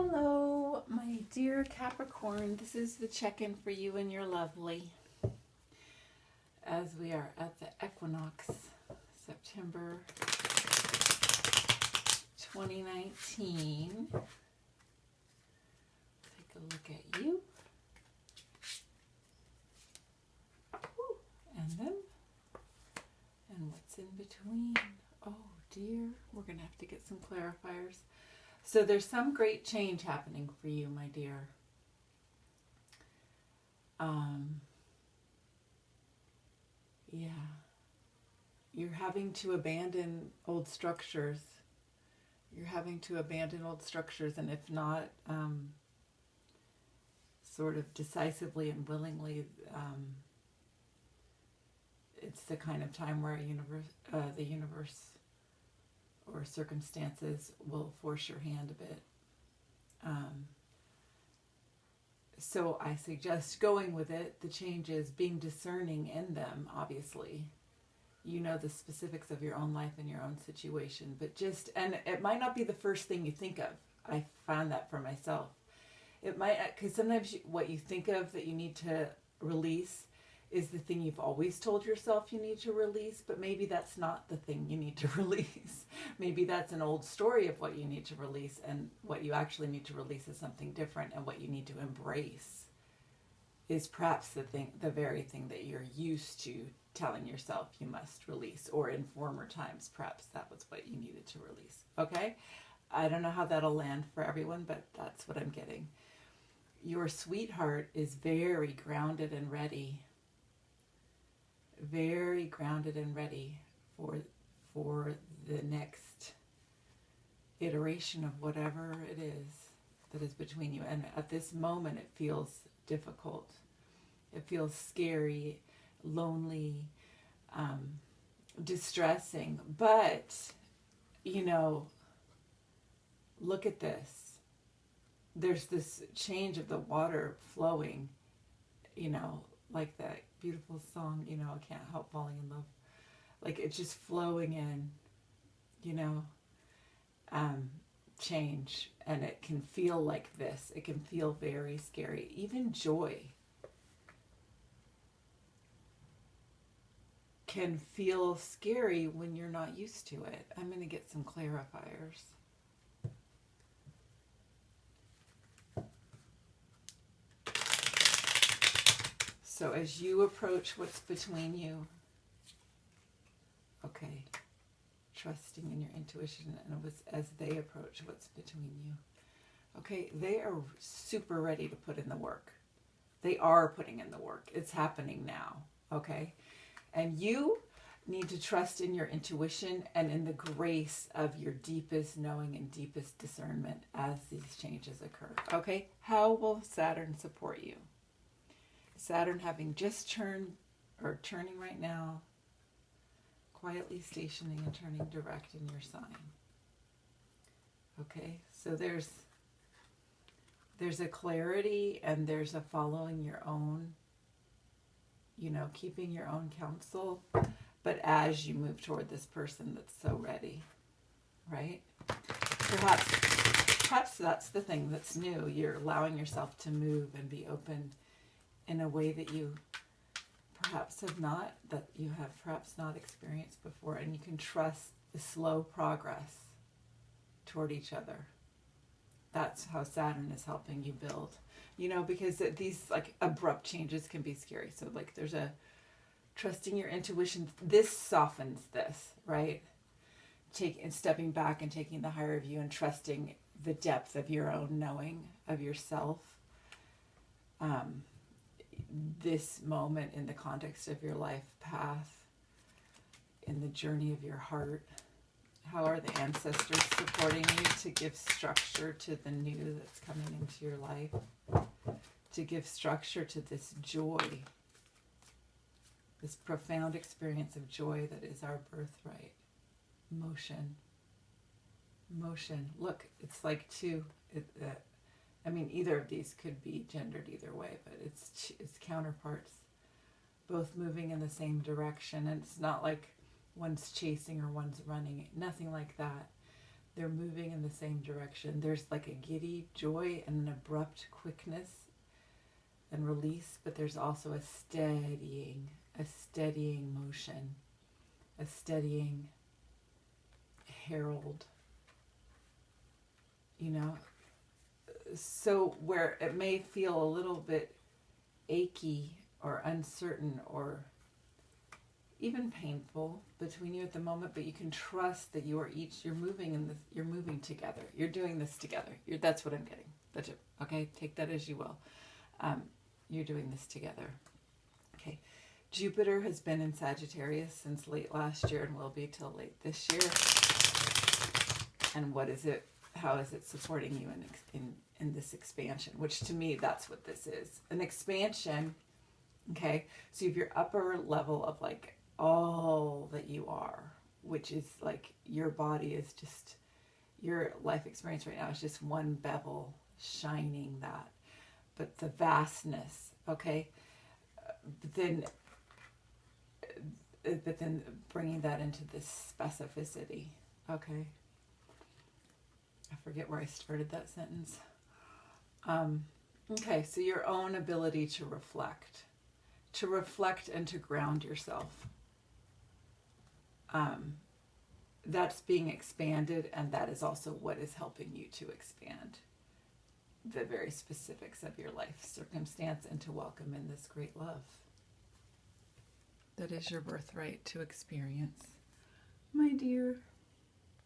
Hello, my dear Capricorn. This is the check-in for you and your lovely as we are at the equinox, September 2019. Take a look at you and them and what's in between. Oh dear, we're going to have to get some clarifiers. So there's some great change happening for you, my dear. Yeah. You're having to abandon old structures. You're having to abandon old structures, and if not sort of decisively and willingly, it's the kind of time where the universe or circumstances will force your hand a bit. So I suggest going with it. The change is being discerning in them, obviously. You know the specifics of your own life and your own situation, but and it might not be the first thing you think of. I found that for myself. It might, because sometimes what you think of that you need to release is the thing you've always told yourself you need to release, but maybe that's not the thing you need to release. Maybe that's an old story of what you need to release, and what you actually need to release is something different, and what you need to embrace is perhaps the very thing that you're used to telling yourself you must release, or in former times, perhaps that was what you needed to release. Okay? I don't know how that'll land for everyone, but that's what I'm getting. Your sweetheart is very grounded and ready. Very grounded and ready for the next iteration of whatever it is that is between you. And at this moment, it feels difficult. It feels scary, lonely, distressing. But, you know, look at this. There's this change of the water flowing, you know, like that beautiful song, you know, I can't help falling in love. Like it's just flowing in, you know, change. And it can feel like this. It can feel very scary. Even joy can feel scary when you're not used to it. I'm going to get some clarifiers. So as you approach what's between you, okay, trusting in your intuition, and as they approach what's between you, okay, they are super ready to put in the work. They are putting in the work. It's happening now, okay? And you need to trust in your intuition and in the grace of your deepest knowing and deepest discernment as these changes occur, okay? How will Saturn support you? Saturn having just turning right now, quietly stationing and turning direct in your sign. Okay, so there's a clarity and there's a following your own, you know, keeping your own counsel, but as you move toward this person that's so ready, right? Perhaps that's the thing that's new. You're allowing yourself to move and be open in a way that you have perhaps not experienced before, and you can trust the slow progress toward each other. That's how Saturn is helping you build, you know, because these like abrupt changes can be scary. So like there's a trusting your intuition. This softens this, right? Stepping back and taking the higher view and trusting the depth of your own knowing of yourself. This moment in the context of your life path, in the journey of your heart. How are the ancestors supporting you to give structure to the new that's coming into your life? To give structure to this joy, this profound experience of joy that is our birthright. Motion. Look, it's like two. I mean, either of these could be gendered either way, but it's counterparts, both moving in the same direction. And it's not like one's chasing or one's running, nothing like that. They're moving in the same direction. There's like a giddy joy and an abrupt quickness and release, but there's also a steadying motion, a steadying herald, you know. So where it may feel a little bit achy or uncertain or even painful between you at the moment, but you can trust that you're moving together. You're doing this together. That's what I'm getting. That's it. Okay, take that as you will. You're doing this together. Okay. Jupiter has been in Sagittarius since late last year and will be till late this year. And what is it? How is it supporting you in this expansion? Which to me, that's what this is. An expansion. Okay. So you have your upper level of like all that you are, which is like your body is just, your life experience right now is just one bevel shining that. But the vastness, okay? But then bringing that into this specificity, okay? I forget where I started that sentence. Okay, so your own ability to reflect and to ground yourself. That's being expanded, and that is also what is helping you to expand the very specifics of your life circumstance and to welcome in this great love. That is your birthright to experience, my dear.